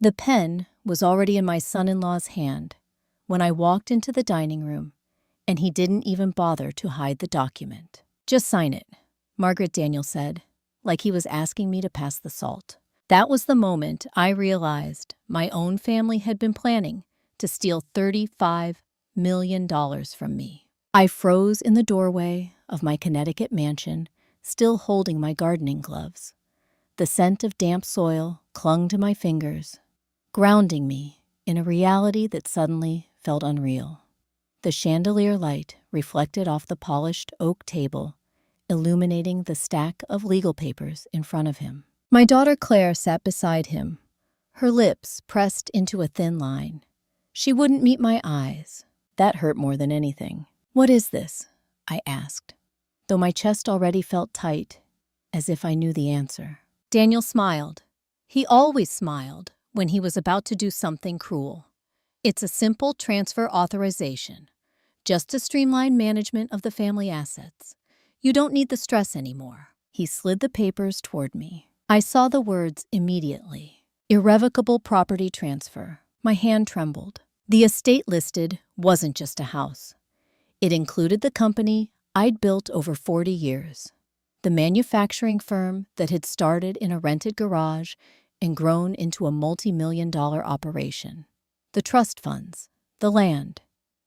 The pen was already in my son-in-law's hand when I walked into the dining room, and he didn't even bother to hide the document. "Just sign it," Margaret Daniel said, like he was asking me to pass the salt. That was the moment I realized my own family had been planning to steal $35 million from me. I froze in the doorway of my Connecticut mansion, still holding my gardening gloves. The scent of damp soil clung to my fingers, grounding me in a reality that suddenly felt unreal. The chandelier light reflected off the polished oak table, illuminating the stack of legal papers in front of him. My daughter Claire sat beside him, her lips pressed into a thin line. She wouldn't meet my eyes. That hurt more than anything. "What is this?" I asked, though my chest already felt tight, as if I knew the answer. Daniel smiled. He always smiled when he was about to do something cruel. "It's a simple transfer authorization, just to streamline management of the family assets. You don't need the stress anymore." He slid the papers toward me. I saw the words immediately. Irrevocable property transfer. My hand trembled. The estate listed wasn't just a house. It included the company I'd built over 40 years. The manufacturing firm that had started in a rented garage and grown into a multi-million-dollar operation. The trust funds, the land,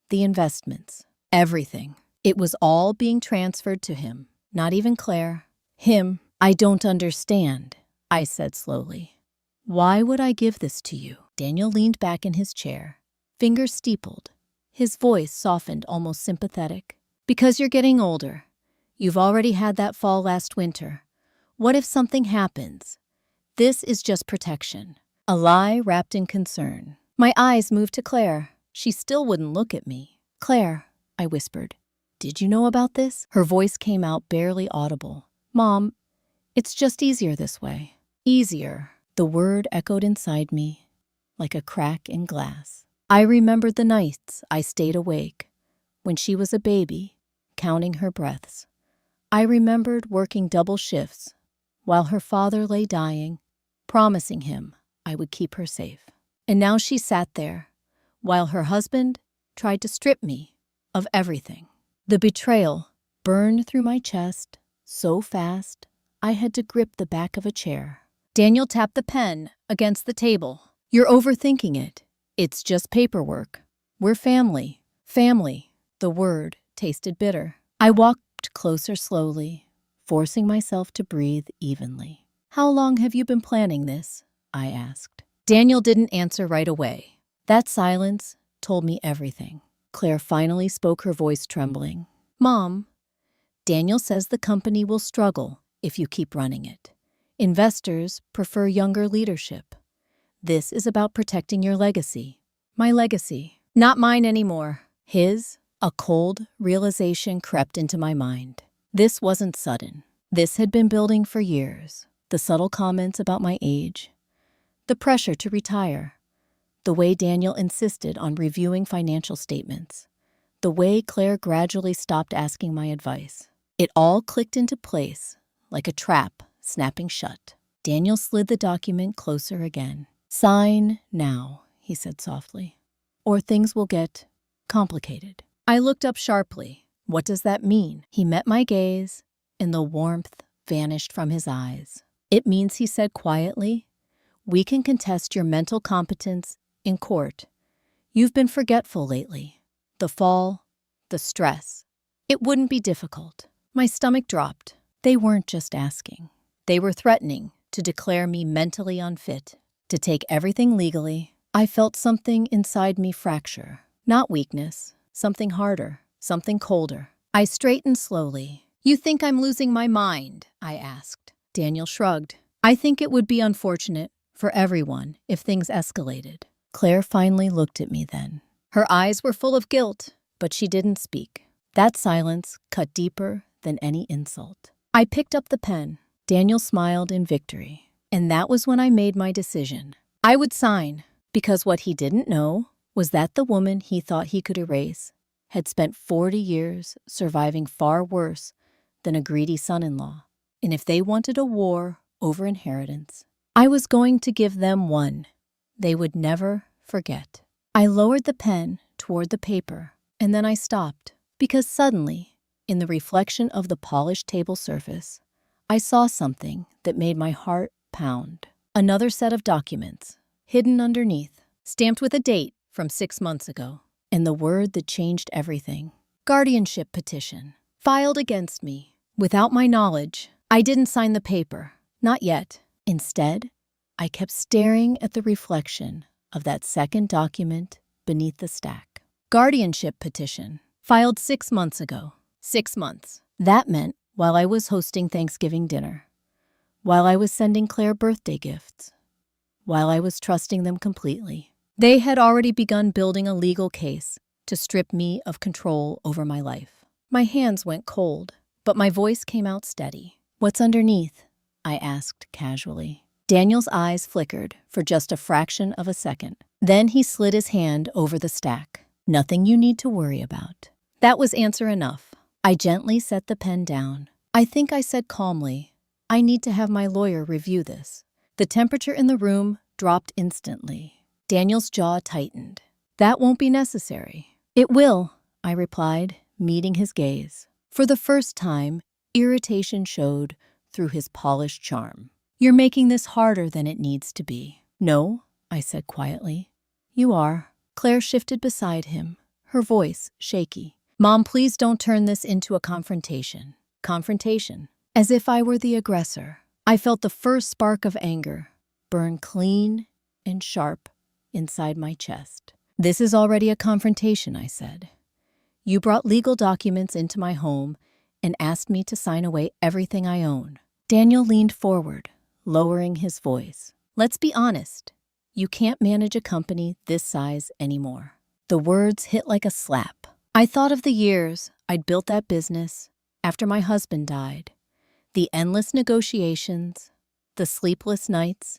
the investments, everything. It was all being transferred to him, not even Claire. "Him, I don't understand," I said slowly. "Why would I give this to you?" Daniel leaned back in his chair, fingers steepled. His voice softened, almost sympathetic. "Because you're getting older. You've already had that fall last winter. What if something happens? This is just protection." A lie wrapped in concern. My eyes moved to Claire. She still wouldn't look at me. "Claire," I whispered, "did you know about this?" Her voice came out barely audible. "Mom, it's just easier this way." Easier. The word echoed inside me like a crack in glass. I remembered the nights I stayed awake when she was a baby, counting her breaths. I remembered working double shifts while her father lay dying, promising him I would keep her safe. And now she sat there while her husband tried to strip me of everything. The betrayal burned through my chest so fast I had to grip the back of a chair. Daniel tapped the pen against the table. "You're overthinking it. It's just paperwork. We're family." Family. The word tasted bitter. I walked closer slowly, forcing myself to breathe evenly. "How long have you been planning this?" I asked. Daniel didn't answer right away. That silence told me everything. Claire finally spoke, her voice trembling. "Mom, Daniel says the company will struggle if you keep running it. Investors prefer younger leadership. This is about protecting your legacy." My legacy. Not mine anymore. His. A cold realization crept into my mind. This wasn't sudden. This had been building for years. The subtle comments about my age. The pressure to retire. The way Daniel insisted on reviewing financial statements. The way Claire gradually stopped asking my advice. It all clicked into place, like a trap snapping shut. Daniel slid the document closer again. "Sign now," he said softly, "or things will get complicated." I looked up sharply. "What does that mean?" He met my gaze, and the warmth vanished from his eyes. "It means," he said quietly, "we can contest your mental competence in court. You've been forgetful lately. The fall, the stress. It wouldn't be difficult." My stomach dropped. They weren't just asking. They were threatening to declare me mentally unfit, to take everything legally. I felt something inside me fracture. Not weakness, something harder, something colder. I straightened slowly. "You think I'm losing my mind?" I asked. Daniel shrugged. "I think it would be unfortunate for everyone if things escalated." Claire finally looked at me then. Her eyes were full of guilt, but she didn't speak. That silence cut deeper than any insult. I picked up the pen. Daniel smiled in victory. And that was when I made my decision. I would sign, because what he didn't know was that the woman he thought he could erase had spent 40 years surviving far worse than a greedy son-in-law. And if they wanted a war over inheritance, I was going to give them one. they would never forget. I lowered the pen toward the paper, and then I stopped, because suddenly, in the reflection of the polished table surface, I saw something that made my heart pound. Another set of documents, hidden underneath, stamped with a date from 6 months ago, and the word that changed everything. Guardianship petition, filed against me. Without my knowledge, I didn't sign the paper. Not yet. Instead, I kept staring at the reflection of that second document beneath the stack. Guardianship petition, filed 6 months ago. 6 months. That meant while I was hosting Thanksgiving dinner, while I was sending Claire birthday gifts, while I was trusting them completely. They had already begun building a legal case to strip me of control over my life. My hands went cold, but my voice came out steady. "What's underneath?" I asked casually. Daniel's eyes flickered for just a fraction of a second. Then he slid his hand over the stack. "Nothing you need to worry about." That was answer enough. I gently set the pen down. I think I said calmly, "I need to have my lawyer review this." The temperature in the room dropped instantly. Daniel's jaw tightened. "That won't be necessary." "It will," I replied, meeting his gaze. For the first time, irritation showed through his polished charm. "You're making this harder than it needs to be." "No," I said quietly. "You are." Claire shifted beside him, her voice shaky. "Mom, please don't turn this into a confrontation." Confrontation. As if I were the aggressor. I felt the first spark of anger burn clean and sharp inside my chest. "This is already a confrontation," I said. "You brought legal documents into my home and asked me to sign away everything I own." Daniel leaned forward, lowering his voice. "Let's be honest. You can't manage a company this size anymore." The words hit like a slap. I thought of the years I'd built that business after my husband died. The endless negotiations, the sleepless nights,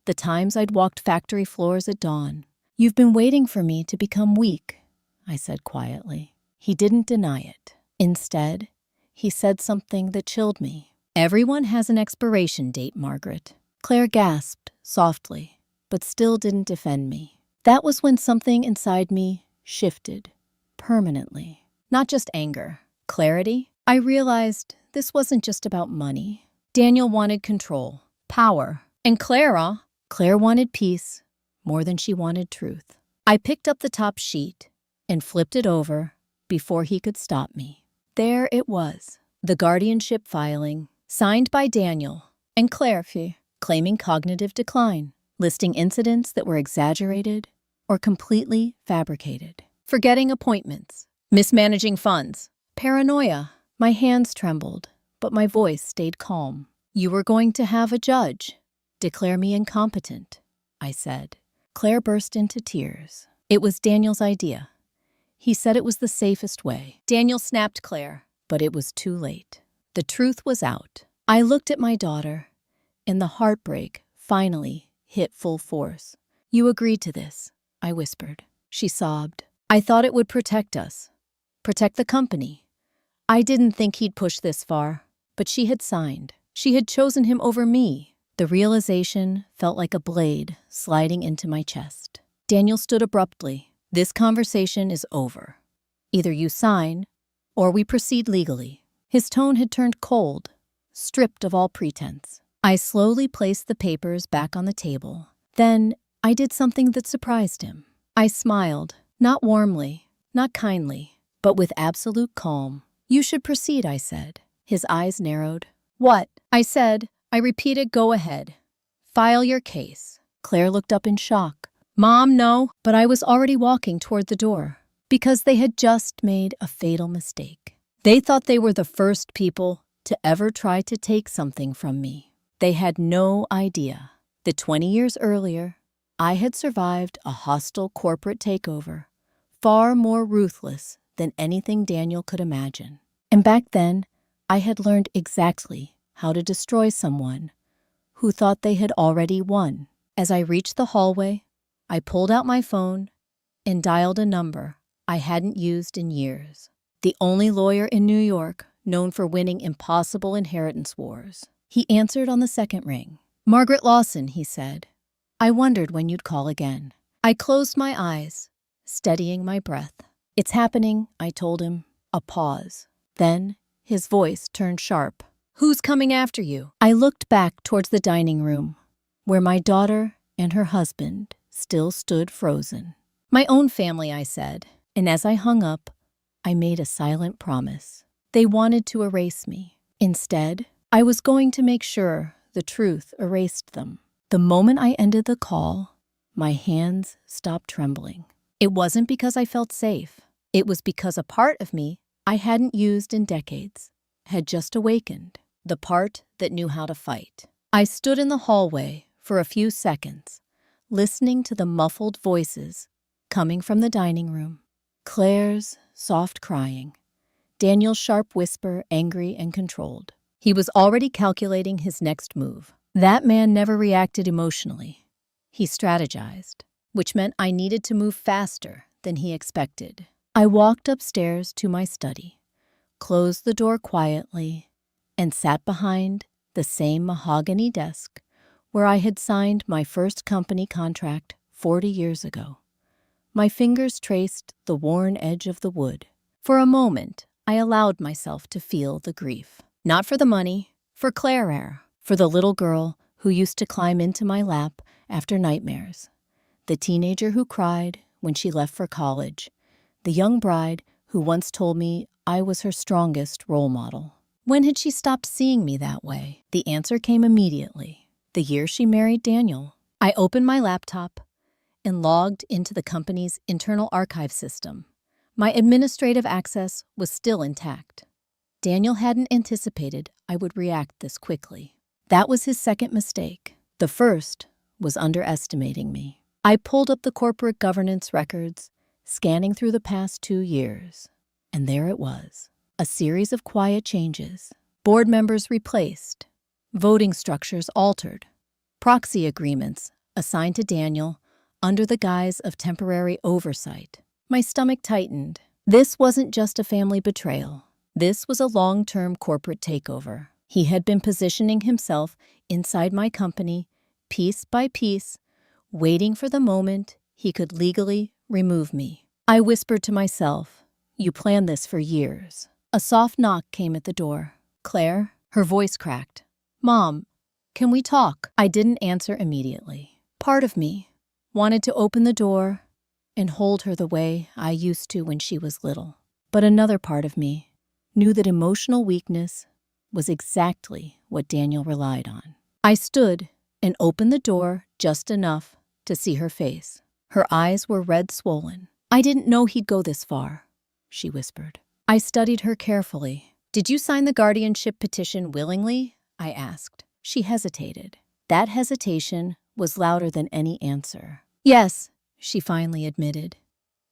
the times I'd walked factory floors at dawn. "You've been waiting for me to become weak," I said quietly. He didn't deny it. Instead, he said something that chilled me. "Everyone has an expiration date, Margaret." Claire gasped softly, but still didn't defend me. That was when something inside me shifted, permanently. Not just anger, clarity. I realized this wasn't just about money. Daniel wanted control, power, and Claire wanted peace more than she wanted truth. I picked up the top sheet and flipped it over before he could stop me. There it was, the guardianship filing, signed by Daniel and Claire, claiming cognitive decline, listing incidents that were exaggerated or completely fabricated, forgetting appointments, mismanaging funds, paranoia. My hands trembled, but my voice stayed calm. "You were going to have a judge declare me incompetent," I said. Claire burst into tears. It was Daniel's idea. He said it was the safest way. Daniel snapped Claire, but it was too late. The truth was out. I looked at my daughter, and the heartbreak finally hit full force. "You agreed to this," I whispered. She sobbed. "I thought it would protect us, protect the company. I didn't think he'd push this far." But she had signed. She had chosen him over me. The realization felt like a blade sliding into my chest. Daniel stood abruptly. "This conversation is over. Either you sign, or we proceed legally." His tone had turned cold, stripped of all pretense. I slowly placed the papers back on the table. Then I did something that surprised him. I smiled, not warmly, not kindly, but with absolute calm. "You should proceed," I said. His eyes narrowed. "What?" I said. I repeated, "Go ahead. File your case." Claire looked up in shock. "Mom, no." But I was already walking toward the door, because they had just made a fatal mistake. They thought they were the first people to ever try to take something from me. They had no idea that 20 years earlier, I had survived a hostile corporate takeover, far more ruthless than anything Daniel could imagine. And back then, I had learned exactly how to destroy someone who thought they had already won. As I reached the hallway, I pulled out my phone and dialed a number I hadn't used in years. The only lawyer in New York known for winning impossible inheritance wars. He answered on the second ring. "Margaret Lawson," he said. I wondered when you'd call again. I closed my eyes, steadying my breath. It's happening, I told him. A pause. Then his voice turned sharp. Who's coming after you? I looked back towards the dining room, where my daughter and her husband still stood frozen. My own family, I said, and as I hung up, I made a silent promise. They wanted to erase me. Instead, I was going to make sure the truth erased them. The moment I ended the call, my hands stopped trembling. It wasn't because I felt safe. It was because a part of me I hadn't used in decades had just awakened, the part that knew how to fight. I stood in the hallway for a few seconds, listening to the muffled voices coming from the dining room. Claire's soft crying, Daniel's sharp whisper, angry and controlled. He was already calculating his next move. That man never reacted emotionally. He strategized, which meant I needed to move faster than he expected. I walked upstairs to my study, closed the door quietly, and sat behind the same mahogany desk where I had signed my first company contract 40 years ago. My fingers traced the worn edge of the wood. For a moment, I allowed myself to feel the grief. Not for the money, for Claire, for the little girl who used to climb into my lap after nightmares, the teenager who cried when she left for college, the young bride who once told me I was her strongest role model. When had she stopped seeing me that way? The answer came immediately. The year she married Daniel. I opened my laptop and logged into the company's internal archive system. My administrative access was still intact. Daniel hadn't anticipated I would react this quickly. That was his second mistake. The first was underestimating me. I pulled up the corporate governance records, scanning through the past 2 years. And there it was. A series of quiet changes. Board members replaced. Voting structures altered. Proxy agreements assigned to Daniel under the guise of temporary oversight. My stomach tightened. This wasn't just a family betrayal. This was a long-term corporate takeover. He had been positioning himself inside my company, piece by piece, waiting for the moment he could legally remove me. I whispered to myself, "You planned this for years." A soft knock came at the door. "Claire?" Her voice cracked. "Mom, can we talk?" I didn't answer immediately. Part of me wanted to open the door and hold her the way I used to when she was little. But another part of me knew that emotional weakness was exactly what Daniel relied on. I stood and opened the door just enough to see her face. Her eyes were red swollen. "I didn't know he'd go this far," she whispered. I studied her carefully. "Did you sign the guardianship petition willingly?" I asked. She hesitated. That hesitation was louder than any answer. "Yes," she finally admitted.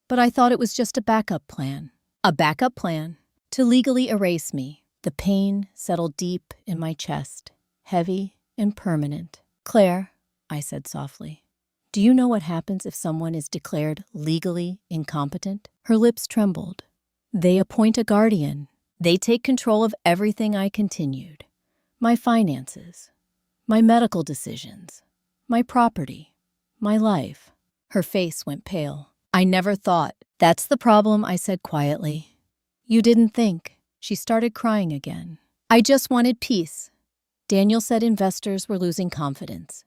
"But I thought it was just a backup plan." A backup plan to legally erase me. The pain settled deep in my chest, heavy and permanent. "Claire," I said softly, "do you know what happens if someone is declared legally incompetent?" Her lips trembled. "They appoint a guardian. They take control of everything." I continued. "My finances, my medical decisions, my property, my life." Her face went pale. "I never thought." "That's the problem," I said quietly. "You didn't think." She started crying again. "I just wanted peace." Daniel said investors were losing confidence.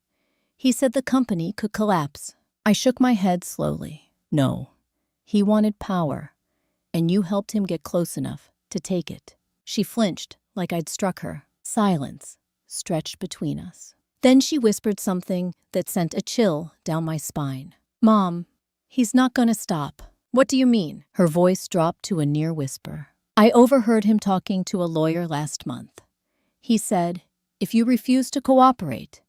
He said the company could collapse. I shook my head slowly. "No, he wanted power, and you helped him get close enough to take it." She flinched like I'd struck her. Silence stretched between us. Then she whispered something that sent a chill down my spine. "Mom, he's not gonna stop." "What do you mean?" Her voice dropped to a near whisper. "I overheard him talking to a lawyer last month. He said, if you refused to cooperate,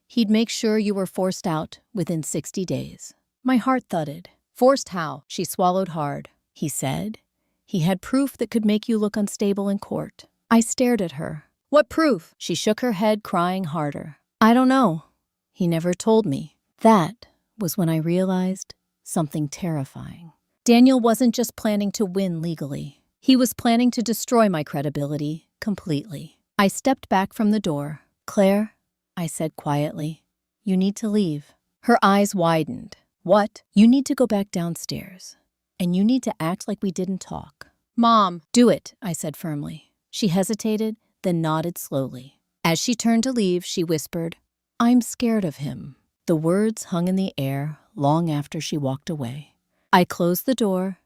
he'd make sure you were forced out within 60 days. My heart thudded. "Forced how?" She swallowed hard. "He said he had proof that could make you look unstable in court." I stared at her. "What proof?" She shook her head, crying harder. "I don't know. He never told me." That was when I realized something terrifying. Daniel wasn't just planning to win legally. He was planning to destroy my credibility completely. I stepped back from the door. "Claire," I said quietly, "you need to leave." Her eyes widened. What? You need to go back downstairs. And you need to act like we didn't talk. Mom. Do it, I said firmly. She hesitated, then nodded slowly. As she turned to leave, she whispered, I'm scared of him. The words hung in the air long after she walked away. I closed the door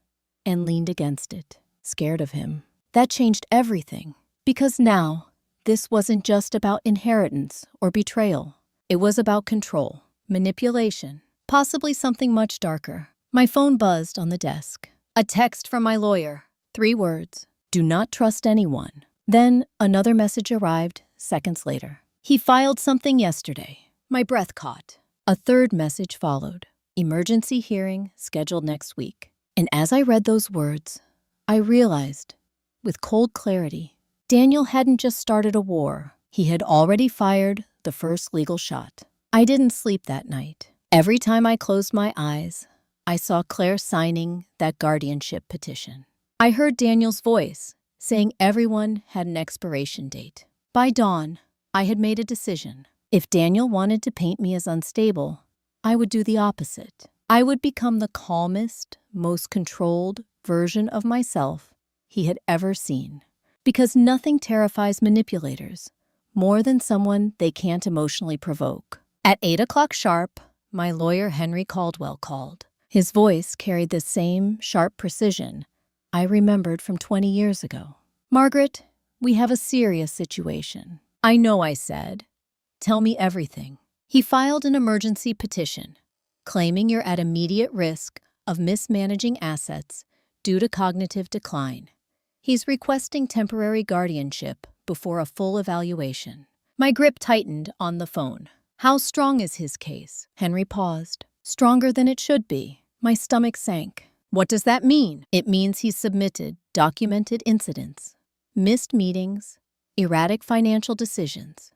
and leaned against it, scared of him. That changed everything, because now this wasn't just about inheritance or betrayal. It was about control, manipulation, possibly something much darker. My phone buzzed on the desk. A text from my lawyer. 3 words. Do not trust anyone. Then another message arrived seconds later. He filed something yesterday. My breath caught. A third message followed. Emergency hearing scheduled next week. And as I read those words, I realized, with cold clarity, Daniel hadn't just started a war. He had already fired the first legal shot. I didn't sleep that night. Every time I closed my eyes, I saw Claire signing that guardianship petition. I heard Daniel's voice, saying everyone had an expiration date. By dawn, I had made a decision. If Daniel wanted to paint me as unstable, I would do the opposite. I would become the calmest, most controlled version of myself he had ever seen. Because nothing terrifies manipulators more than someone they can't emotionally provoke. At 8 o'clock sharp, my lawyer Henry Caldwell called. His voice carried the same sharp precision I remembered from 20 years ago. Margaret, we have a serious situation. I know, I said. Tell me everything. He filed an emergency petition, claiming you're at immediate risk of mismanaging assets due to cognitive decline. He's requesting temporary guardianship before a full evaluation. My grip tightened on the phone. How strong is his case? Henry paused. Stronger than it should be. My stomach sank. What does that mean? It means he's submitted documented incidents, missed meetings, erratic financial decisions,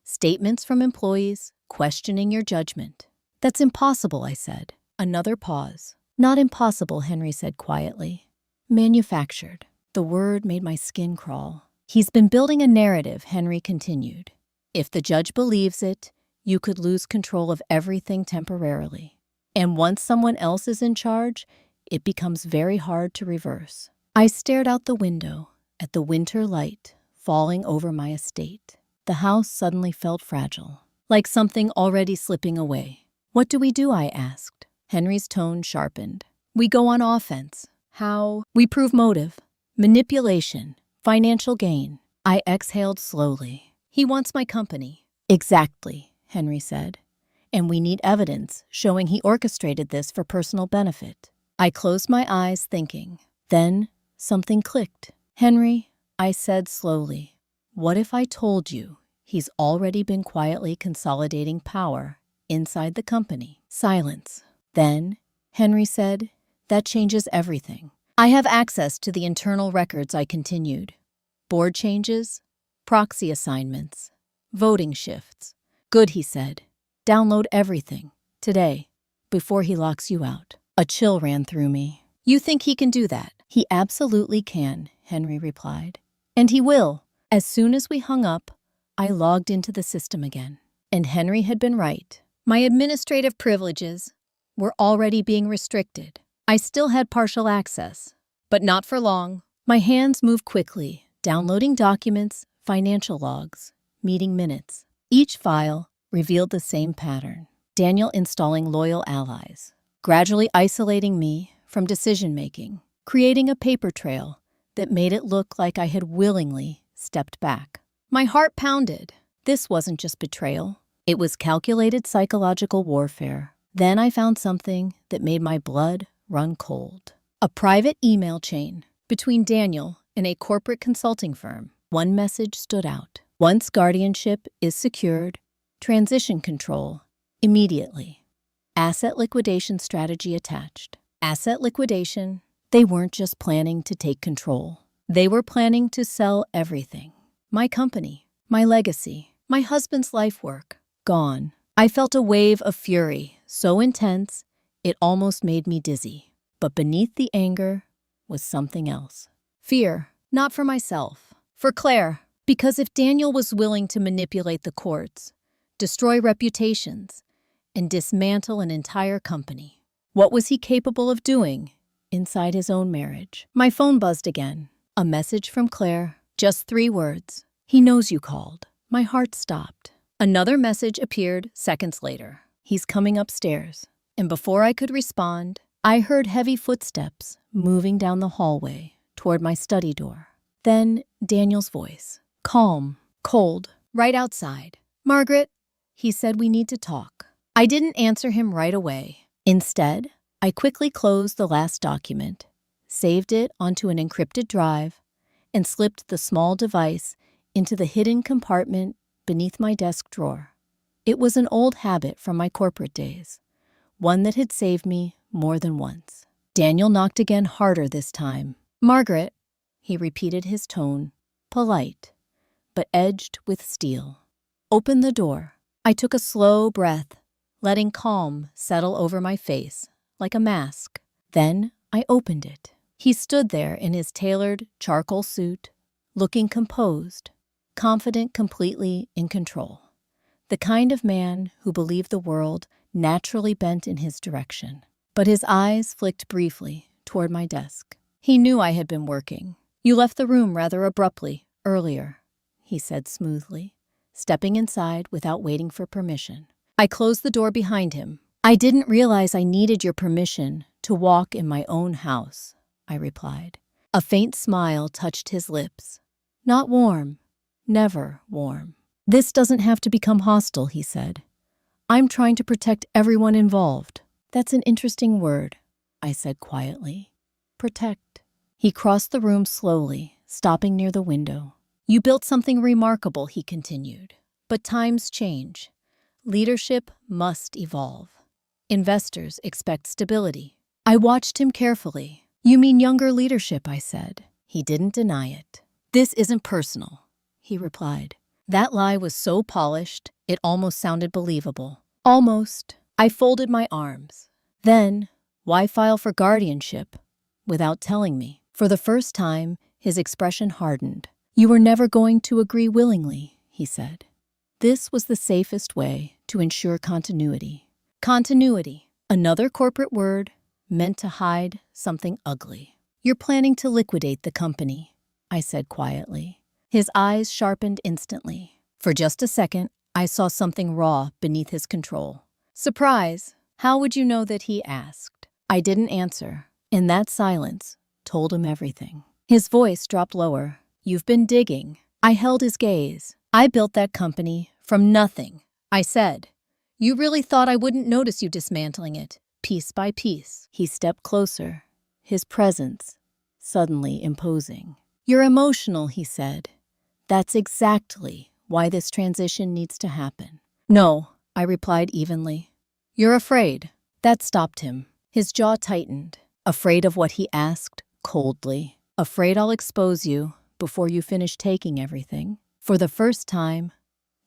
statements from employees questioning your judgment. That's impossible, I said. Another pause. Not impossible, Henry said quietly. Manufactured. The word made my skin crawl. He's been building a narrative, Henry continued. If the judge believes it, you could lose control of everything temporarily. And once someone else is in charge, it becomes very hard to reverse. I stared out the window at the winter light falling over my estate. The house suddenly felt fragile, like something already slipping away. What do we do? I asked. Henry's tone sharpened. We go on offense. How? We prove motive, manipulation, financial gain. I exhaled slowly. He wants my company. Exactly, Henry said. And we need evidence showing he orchestrated this for personal benefit. I closed my eyes thinking. Then something clicked. Henry, I said slowly, what if I told you he's already been quietly consolidating power inside the company? Silence. Then, Henry said, that changes everything. I have access to the internal records, I continued. Board changes, proxy assignments, voting shifts. Good, he said. Download everything, today, before he locks you out. A chill ran through me. You think he can do that? He absolutely can, Henry replied. And he will. As soon as we hung up, I logged into the system again. And Henry had been right. My administrative privileges were already being restricted. I still had partial access, but not for long. My hands moved quickly, downloading documents, financial logs, meeting minutes. Each file revealed the same pattern. Daniel installing loyal allies, gradually isolating me from decision-making, creating a paper trail that made it look like I had willingly stepped back. My heart pounded. This wasn't just betrayal. It was calculated psychological warfare. Then I found something that made my blood run cold. A private email chain between Daniel and a corporate consulting firm. One message stood out. Once guardianship is secured, transition control immediately. Asset liquidation strategy attached. Asset liquidation. They weren't just planning to take control. They were planning to sell everything. My company, my legacy, my husband's life work, gone. I felt a wave of fury, so intense, it almost made me dizzy. But beneath the anger was something else. Fear, not for myself, for Claire. Because if Daniel was willing to manipulate the courts, destroy reputations, and dismantle an entire company. What was he capable of doing inside his own marriage? My phone buzzed again. A message from Claire. Just 3 words. He knows you called. My heart stopped. Another message appeared seconds later. He's coming upstairs. And before I could respond, I heard heavy footsteps moving down the hallway toward my study door. Then Daniel's voice. Calm, cold, right outside. Margaret, he said, we need to talk. I didn't answer him right away. Instead, I quickly closed the last document, saved it onto an encrypted drive, and slipped the small device into the hidden compartment beneath my desk drawer. It was an old habit from my corporate days, one that had saved me more than once. Daniel knocked again, harder this time. Margaret, he repeated, his tone, polite, but edged with steel. Open the door. I took a slow breath, letting calm settle over my face like a mask. Then I opened it. He stood there in his tailored charcoal suit, looking composed, confident, completely in control. The kind of man who believed the world naturally bent in his direction. But his eyes flicked briefly toward my desk. He knew I had been working. You left the room rather abruptly earlier, he said smoothly, stepping inside without waiting for permission. I closed the door behind him. I didn't realize I needed your permission to walk in my own house, I replied. A faint smile touched his lips. Not warm, never warm. This doesn't have to become hostile, he said. I'm trying to protect everyone involved. That's an interesting word, I said quietly. Protect. He crossed the room slowly, stopping near the window. You built something remarkable, he continued. But times change. Leadership must evolve. Investors expect stability. I watched him carefully. You mean younger leadership, I said. He didn't deny it. This isn't personal, he replied. That lie was so polished, it almost sounded believable. Almost. I folded my arms. Then, why file for guardianship without telling me? For the first time, his expression hardened. You were never going to agree willingly, he said. This was the safest way to ensure continuity. Continuity, another corporate word meant to hide something ugly. You're planning to liquidate the company, I said quietly. His eyes sharpened instantly. For just a second, I saw something raw beneath his control. Surprise! How would you know that, he asked. I didn't answer, and that silence told him everything. His voice dropped lower. You've been digging. I held his gaze. I built that company from nothing, I said. You really thought I wouldn't notice you dismantling it, piece by piece. He stepped closer, his presence suddenly imposing. You're emotional, he said. That's exactly why this transition needs to happen. No, I replied evenly. You're afraid. That stopped him. His jaw tightened. Afraid of what, he asked coldly. Afraid I'll expose you before you finish taking everything. For the first time,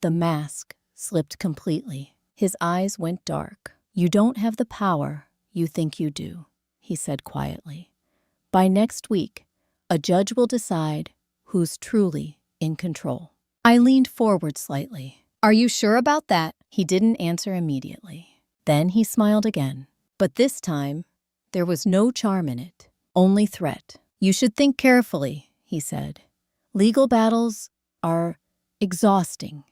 the mask slipped completely. His eyes went dark. You don't have the power you think you do, he said quietly. By next week, a judge will decide who's truly in control. I leaned forward slightly. Are you sure about that? He didn't answer immediately. Then he smiled again. But this time, there was no charm in it, only threat. You should think carefully, he said. Legal battles are exhausting,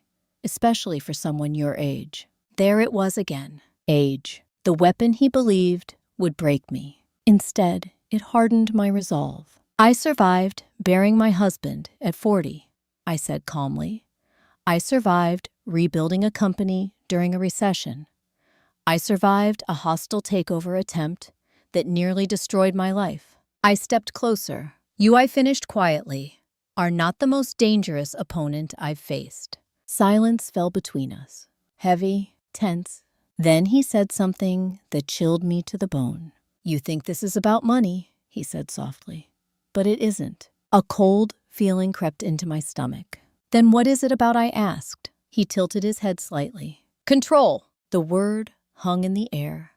especially for someone your age. There it was again. Age. The weapon he believed would break me. Instead, it hardened my resolve. I survived bearing my husband at 40, I said calmly. I survived rebuilding a company during a recession. I survived a hostile takeover attempt that nearly destroyed my life. I stepped closer. You, I finished quietly, are not the most dangerous opponent I've faced. Silence fell between us, heavy, tense. Then he said something that chilled me to the bone. You think this is about money, he said softly. But it isn't. A cold feeling crept into my stomach. Then what is it about, I asked. He tilted his head slightly. Control. The word hung in the air,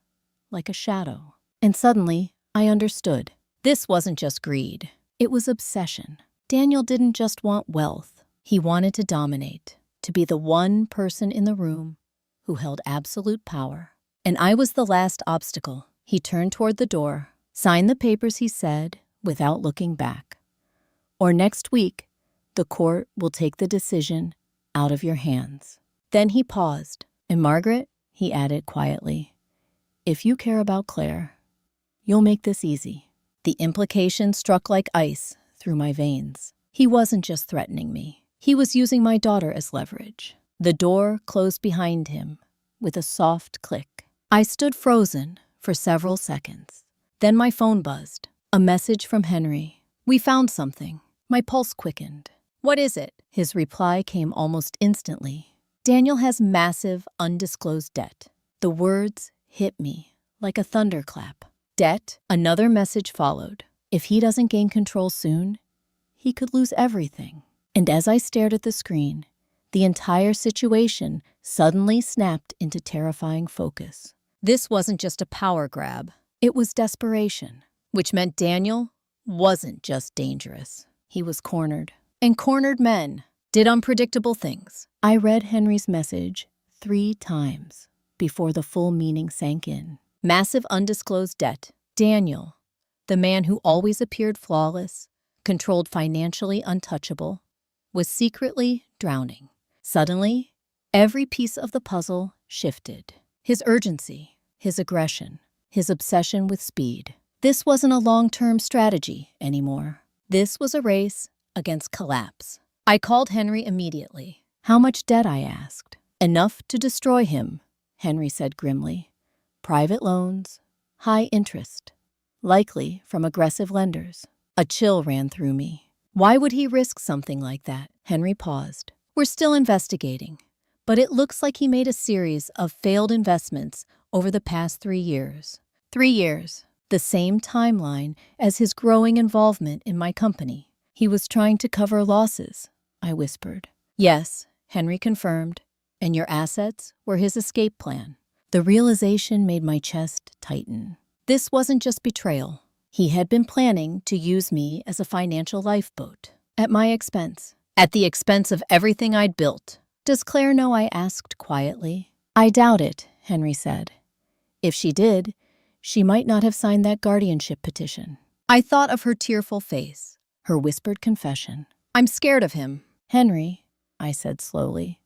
like a shadow. And suddenly, I understood. This wasn't just greed. It was obsession. Daniel didn't just want wealth. He wanted to dominate, to be the one person in the room who held absolute power. And I was the last obstacle. He turned toward the door. Sign the papers, he said, without looking back. Or next week, the court will take the decision out of your hands. Then he paused. And Margaret, he added quietly, if you care about Claire, you'll make this easy. The implication struck like ice through my veins. He wasn't just threatening me. He was using my daughter as leverage. The door closed behind him with a soft click. I stood frozen for several seconds. Then my phone buzzed. A message from Henry. We found something. My pulse quickened. What is it? His reply came almost instantly. Daniel has massive, undisclosed debt. The words hit me like a thunderclap. Debt? Another message followed. If he doesn't gain control soon, he could lose everything. And as I stared at the screen, the entire situation suddenly snapped into terrifying focus. This wasn't just a power grab. It was desperation, which meant Daniel wasn't just dangerous. He was cornered. And cornered men did unpredictable things. I read Henry's message 3 times before the full meaning sank in. Massive undisclosed debt. Daniel, the man who always appeared flawless, controlled financially untouchable, was secretly drowning. Suddenly, every piece of the puzzle shifted. His urgency, his aggression, his obsession with speed. This wasn't a long-term strategy anymore. This was a race against collapse. I called Henry immediately. How much debt? I asked. Enough to destroy him, Henry said grimly. Private loans, high interest, likely from aggressive lenders. A chill ran through me. Why would he risk something like that? Henry paused. We're still investigating, but it looks like he made a series of failed investments over the past 3 years. 3 years. The same timeline as his growing involvement in my company. He was trying to cover losses, I whispered. Yes, Henry confirmed, and your assets were his escape plan. The realization made my chest tighten. This wasn't just betrayal. He had been planning to use me as a financial lifeboat, at my expense, at the expense of everything I'd built. Does Claire know? I asked quietly. I doubt it, Henry said. If she did, she might not have signed that guardianship petition. I thought of her tearful face, her whispered confession. I'm scared of him. Henry, I said slowly,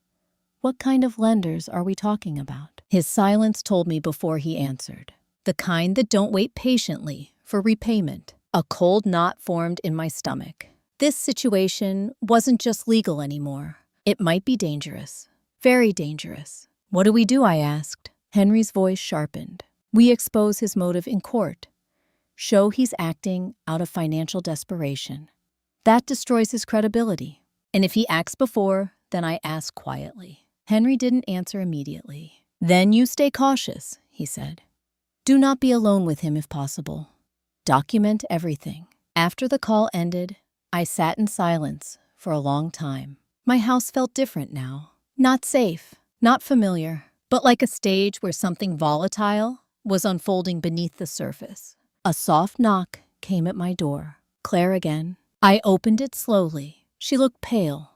what kind of lenders are we talking about? His silence told me before he answered. The kind that don't wait patiently for repayment. A cold knot formed in my stomach. This situation wasn't just legal anymore. It might be dangerous. Very dangerous. What do we do? I asked. Henry's voice sharpened. We expose his motive in court. Show he's acting out of financial desperation. That destroys his credibility. And if he acts before, then I ask quietly. Henry didn't answer immediately. Then you stay cautious, he said. Do not be alone with him if possible. Document everything. After the call ended, I sat in silence for a long time. My house felt different now. Not safe, not familiar, but like a stage where something volatile was unfolding beneath the surface. A soft knock came at my door. Claire again. I opened it slowly. She looked pale,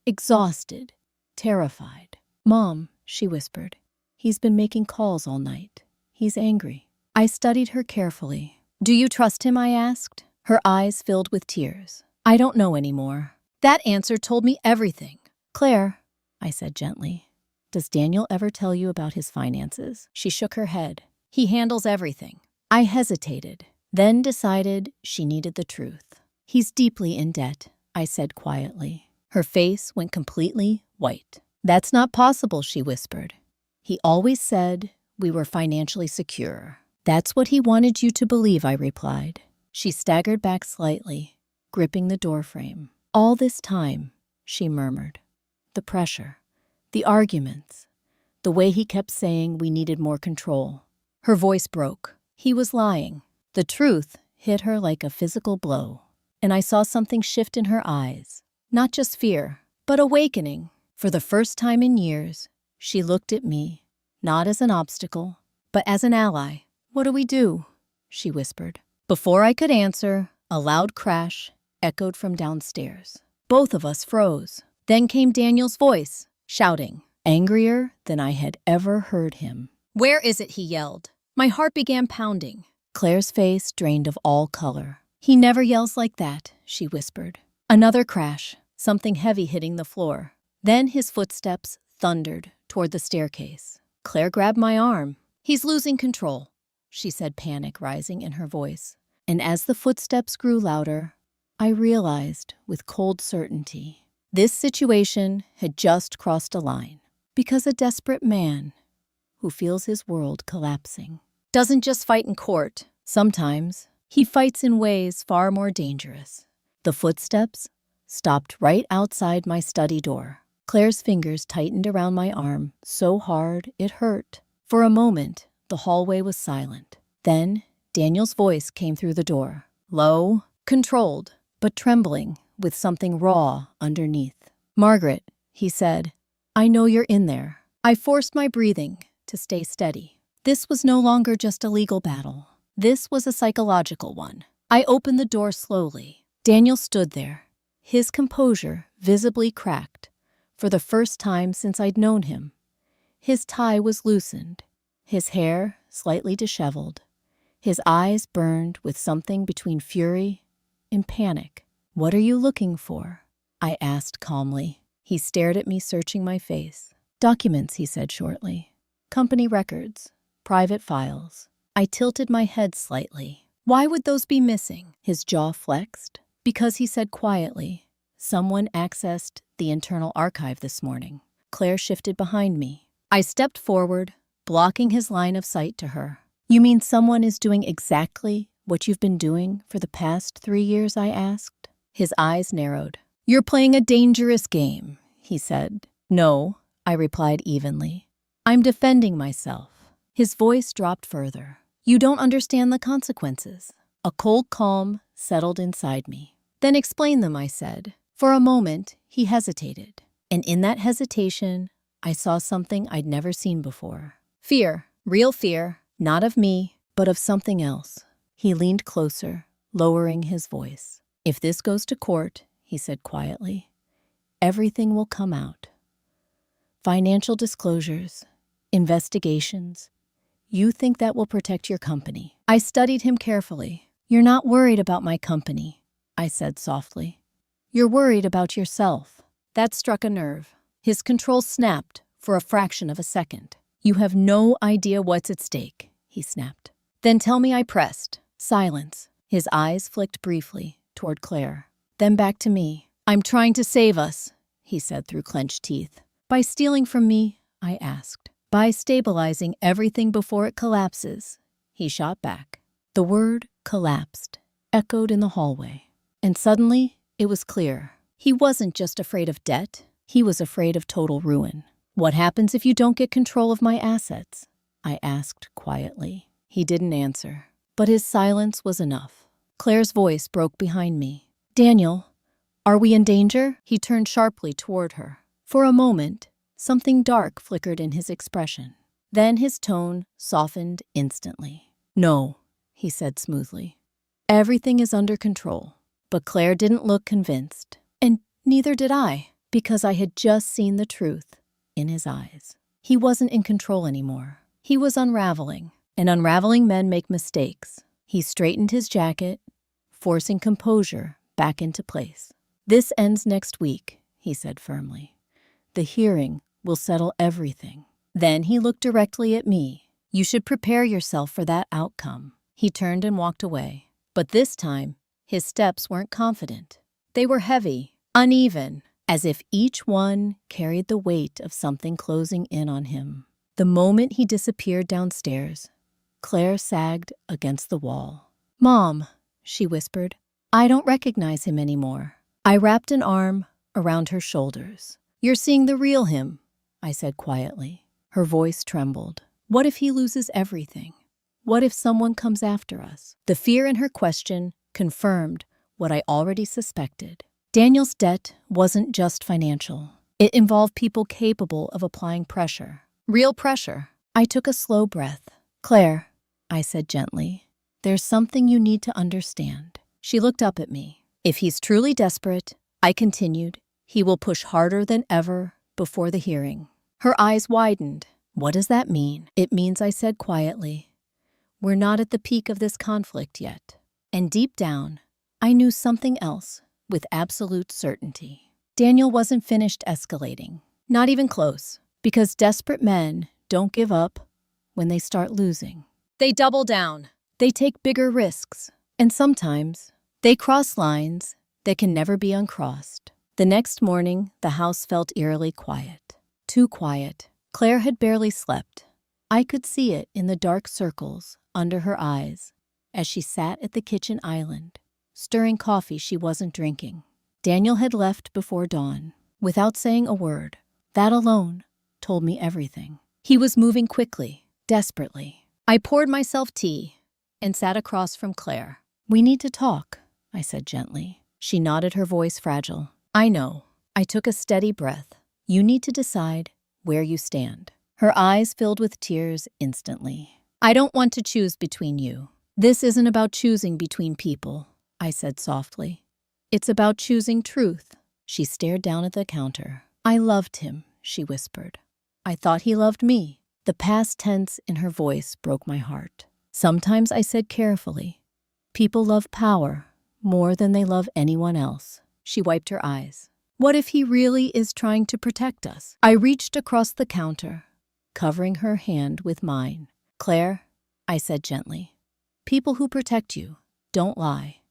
exhausted, terrified. Mom, she whispered. He's been making calls all night. He's angry. I studied her carefully. Do you trust him? I asked. Her eyes filled with tears. I don't know anymore. That answer told me everything. Claire, I said gently, does Daniel ever tell you about his finances? She shook her head. He handles everything. I hesitated, then decided she needed the truth. He's deeply in debt, I said quietly. Her face went completely white. That's not possible, she whispered. He always said we were financially secure. That's what he wanted you to believe, I replied. She staggered back slightly, gripping the doorframe. All this time, she murmured. The pressure, the arguments, the way he kept saying we needed more control. Her voice broke. He was lying. The truth hit her like a physical blow, and I saw something shift in her eyes. Not just fear, but awakening. For the first time in years, she looked at me, not as an obstacle, but as an ally. What do we do? She whispered. Before I could answer, a loud crash echoed from downstairs. Both of us froze. Then came Daniel's voice, shouting, angrier than I had ever heard him. "Where is it?" he yelled. My heart began pounding. Claire's face drained of all color. "He never yells like that," she whispered. Another crash, something heavy hitting the floor. Then his footsteps thundered toward the staircase. Claire grabbed my arm. "He's losing control," she said, panic rising in her voice. And as the footsteps grew louder, I realized with cold certainty, this situation had just crossed a line. Because a desperate man who feels his world collapsing doesn't just fight in court. Sometimes he fights in ways far more dangerous. The footsteps stopped right outside my study door. Claire's fingers tightened around my arm so hard it hurt. For a moment, the hallway was silent. Then Daniel's voice came through the door, low, controlled, but trembling with something raw underneath. "Margaret," he said, "I know you're in there." I forced my breathing to stay steady. This was no longer just a legal battle. This was a psychological one. I opened the door slowly. Daniel stood there, his composure visibly cracked for the first time since I'd known him. His tie was loosened, his hair slightly disheveled, his eyes burned with something between fury and panic. "What are you looking for?" I asked calmly. He stared at me, searching my face. "Documents," he said shortly. "Company records, private files." I tilted my head slightly. "Why would those be missing?" His jaw flexed. "Because," he said quietly, "someone accessed the internal archive this morning." Claire shifted behind me. I stepped forward, blocking his line of sight to her. "You mean someone is doing exactly what you've been doing for the past 3 years?" I asked. His eyes narrowed. "You're playing a dangerous game," he said. "No," I replied evenly. "I'm defending myself." His voice dropped further. "You don't understand the consequences." A cold calm settled inside me. "Then explain them," I said. For a moment, he hesitated. And in that hesitation, I saw something I'd never seen before. Fear, real fear, not of me, but of something else. He leaned closer, lowering his voice. "If this goes to court," he said quietly, "everything will come out. Financial disclosures, investigations. You think that will protect your company." I studied him carefully. "You're not worried about my company," I said softly. "You're worried about yourself." That struck a nerve. His control snapped for a fraction of a second. "You have no idea what's at stake," he snapped. "Then tell me," I pressed. Silence. His eyes flicked briefly toward Claire, then back to me. "I'm trying to save us," he said through clenched teeth. "By stealing from me?" I asked. "By stabilizing everything before it collapses," he shot back. The word collapsed echoed in the hallway. And suddenly, it was clear. He wasn't just afraid of debt. He was afraid of total ruin. "What happens if you don't get control of my assets?" I asked quietly. He didn't answer, but his silence was enough. Claire's voice broke behind me. "Daniel, are we in danger?" He turned sharply toward her. For a moment, something dark flickered in his expression. Then his tone softened instantly. "No," he said smoothly. "Everything is under control." But Claire didn't look convinced. And neither did I, because I had just seen the truth in his eyes. He wasn't in control anymore. He was unraveling, and unraveling men make mistakes. He straightened his jacket, forcing composure back into place. "This ends next week," he said firmly. "The hearing will settle everything." Then he looked directly at me. "You should prepare yourself for that outcome." He turned and walked away. But this time, his steps weren't confident. They were heavy, uneven, as if each one carried the weight of something closing in on him. The moment he disappeared downstairs, Claire sagged against the wall. "Mom," she whispered, "I don't recognize him anymore." I wrapped an arm around her shoulders. "You're seeing the real him," I said quietly. Her voice trembled. "What if he loses everything? What if someone comes after us?" The fear in her question confirmed what I already suspected. Daniel's debt wasn't just financial. It involved people capable of applying pressure. Real pressure. I took a slow breath. "Claire," I said gently, "there's something you need to understand." She looked up at me. "If he's truly desperate," I continued, "he will push harder than ever before the hearing." Her eyes widened. What does that mean? It means, I said quietly, we're not at the peak of this conflict yet. And deep down, I knew something else with absolute certainty. Daniel wasn't finished escalating. Not even close. Because desperate men don't give up when they start losing. They double down. They take bigger risks. And sometimes, they cross lines that can never be uncrossed. The next morning, the house felt eerily quiet. Too quiet. Claire had barely slept. I could see it in the dark circles under her eyes as she sat at the kitchen island, stirring coffee she wasn't drinking. Daniel had left before dawn, without saying a word. That alone told me everything. He was moving quickly, desperately. I poured myself tea and sat across from Claire. We need to talk, I said gently. She nodded, her voice fragile. I know. I took a steady breath. You need to decide where you stand. Her eyes filled with tears instantly. I don't want to choose between you. This isn't about choosing between people, I said softly. It's about choosing truth. She stared down at the counter. I loved him, she whispered. I thought he loved me. The past tense in her voice broke my heart. Sometimes, I said carefully, people love power more than they love anyone else. She wiped her eyes. What if he really is trying to protect us? I reached across the counter, covering her hand with mine. Claire, I said gently, people who protect you don't lie,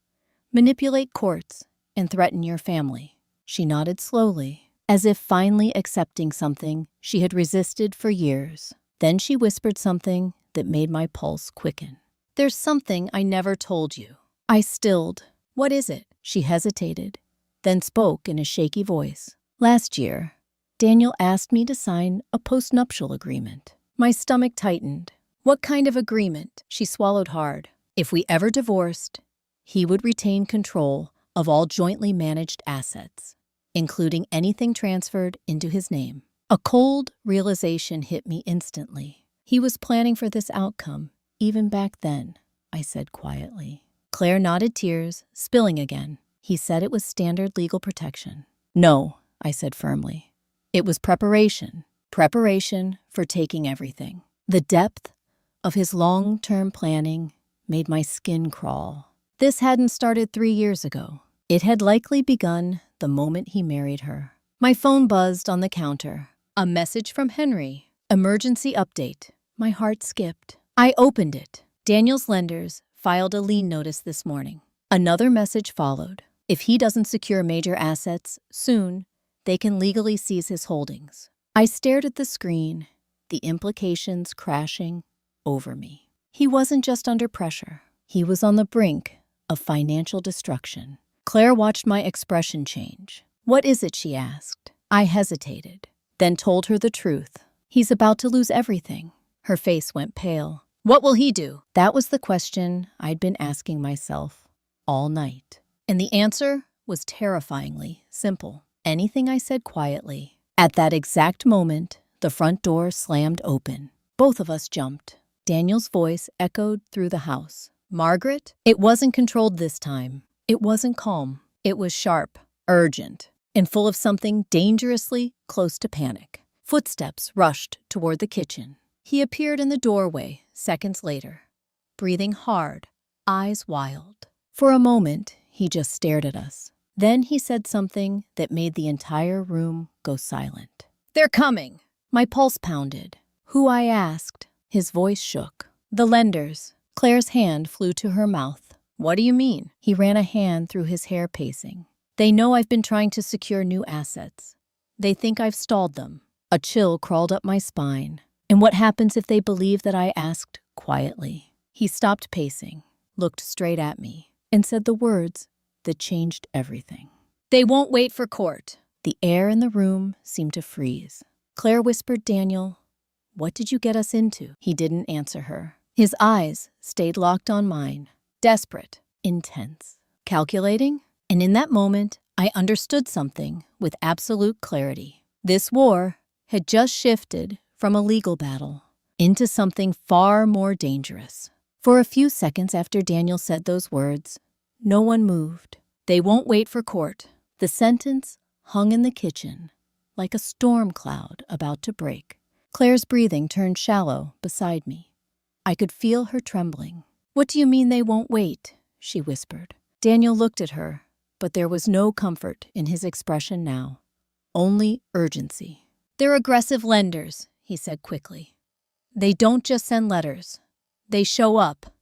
manipulate courts, and threaten your family. She nodded slowly, as if finally accepting something she had resisted for years. Then she whispered something that made my pulse quicken. There's something I never told you. I stilled. What is it? She hesitated, then spoke in a shaky voice. Last year, Daniel asked me to sign a postnuptial agreement. My stomach tightened. What kind of agreement? She swallowed hard. If we ever divorced, he would retain control of all jointly managed assets, including anything transferred into his name. A cold realization hit me instantly. He was planning for this outcome, even back then, I said quietly. Claire nodded, tears spilling again. He said it was standard legal protection. No, I said firmly. It was preparation. Preparation for taking everything. The depth of his long-term planning made my skin crawl. This hadn't started 3 years ago. It had likely begun the moment he married her. My phone buzzed on the counter. A message from Henry. Emergency update. My heart skipped. I opened it. Daniel's lenders filed a lien notice this morning. Another message followed. If he doesn't secure major assets soon, they can legally seize his holdings. I stared at the screen, the implications crashing over me. He wasn't just under pressure. He was on the brink of financial destruction. Claire watched my expression change. What is it? She asked. I hesitated, then told her the truth. He's about to lose everything. Her face went pale. What will he do? That was the question I'd been asking myself all night. And the answer was terrifyingly simple. Anything, I said quietly. At that exact moment, the front door slammed open. Both of us jumped. Daniel's voice echoed through the house. Margaret? It wasn't controlled this time. It wasn't calm. It was sharp, urgent, and full of something dangerously close to panic. Footsteps rushed toward the kitchen. He appeared in the doorway seconds later, breathing hard, eyes wild. For a moment, he just stared at us. Then he said something that made the entire room go silent. They're coming. My pulse pounded. Who? I asked. His voice shook. The lenders. Claire's hand flew to her mouth. What do you mean? He ran a hand through his hair, pacing. They know I've been trying to secure new assets. They think I've stalled them. A chill crawled up my spine. And what happens if they believe that I asked quietly? He stopped pacing, looked straight at me, and said the words that changed everything. They won't wait for court. The air in the room seemed to freeze. Claire whispered, Daniel, what did you get us into? He didn't answer her. His eyes stayed locked on mine, desperate, intense, calculating. And in that moment, I understood something with absolute clarity. This war had just shifted from a legal battle into something far more dangerous. For a few seconds after Daniel said those words, no one moved. They won't wait for court. The sentence hung in the kitchen, like a storm cloud about to break. Claire's breathing turned shallow beside me. I could feel her trembling. "What do you mean they won't wait?" she whispered. Daniel looked at her, but there was no comfort in his expression now. Only urgency. "They're aggressive lenders," he said quickly. "They don't just send letters. They show up.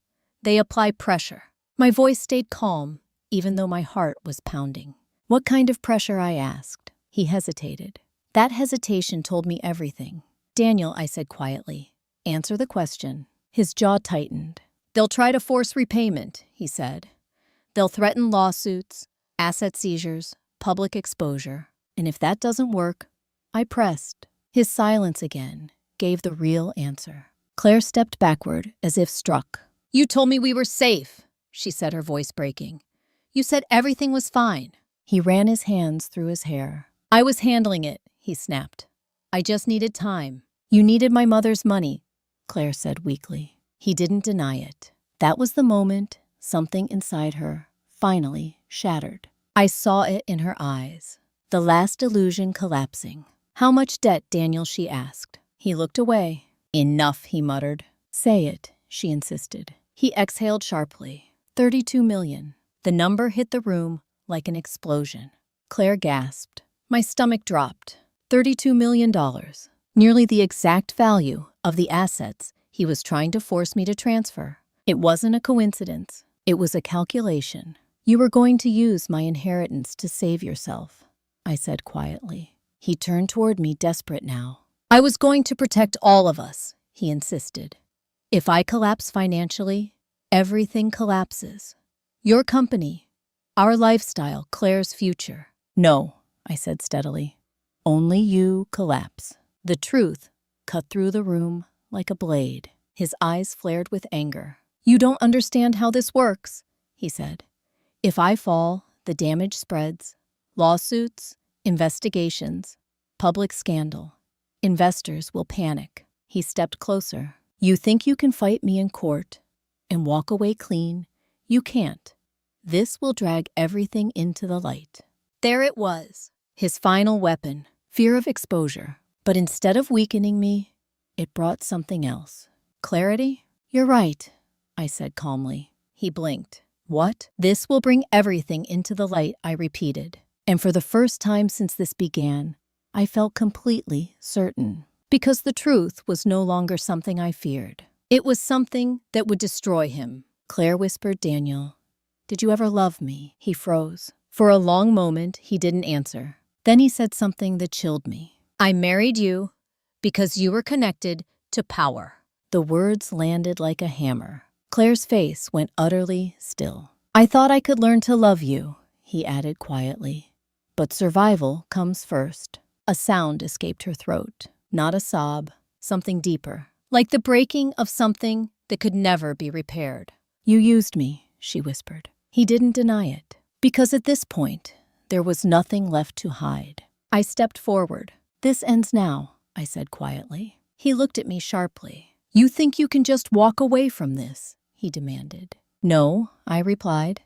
They apply pressure." My voice stayed calm, even though my heart was pounding. "What kind of pressure?" I asked. He hesitated. That hesitation told me everything. "Daniel," I said quietly, "answer the question." His jaw tightened. "They'll try to force repayment," he said. "They'll threaten lawsuits, asset seizures, public exposure. And if that doesn't work," I pressed. His silence again gave the real answer. Claire stepped backward as if struck. "You told me we were safe," she said, her voice breaking. "You said everything was fine." He ran his hands through his hair. "I was handling it," he snapped. "I just needed time." "You needed my mother's money," Claire said weakly. He didn't deny it. That was the moment something inside her finally shattered. I saw it in her eyes. The last illusion collapsing. "How much debt, Daniel?" she asked. He looked away. "Enough," he muttered. "Say it," she insisted. He exhaled sharply. 32 million. The number hit the room like an explosion. Claire gasped. My stomach dropped. $32 million. Nearly the exact value of the assets he was trying to force me to transfer. It wasn't a coincidence. It was a calculation. "You were going to use my inheritance to save yourself," I said quietly. He turned toward me, desperate now. "I was going to protect all of us," he insisted. "If I collapse financially, everything collapses. Your company, our lifestyle, Claire's future." "No," I said steadily. "Only you collapse." The truth cut through the room like a blade. His eyes flared with anger. "You don't understand how this works," he said. "If I fall, the damage spreads. Lawsuits, investigations, public scandal. Investors will panic." He stepped closer. "You think you can fight me in court and walk away clean? You can't. This will drag everything into the light." There it was, his final weapon, fear of exposure. But instead of weakening me, it brought something else. "Clarity?" "You're right," I said calmly. He blinked. "What?" "This will bring everything into the light," I repeated. And for the first time since this began, I felt completely certain. Because the truth was no longer something I feared. It was something that would destroy him. Claire whispered, "Daniel, did you ever love me?" He froze. For a long moment, he didn't answer. Then he said something that chilled me. "I married you because you were connected to power." The words landed like a hammer. Claire's face went utterly still. "I thought I could learn to love you," he added quietly. "But survival comes first." A sound escaped her throat. Not a sob, something deeper. Like the breaking of something that could never be repaired. "You used me," she whispered. He didn't deny it. Because at this point, there was nothing left to hide. I stepped forward. "This ends now," I said quietly. He looked at me sharply. "You think you can just walk away from this?" he demanded. "No," I replied.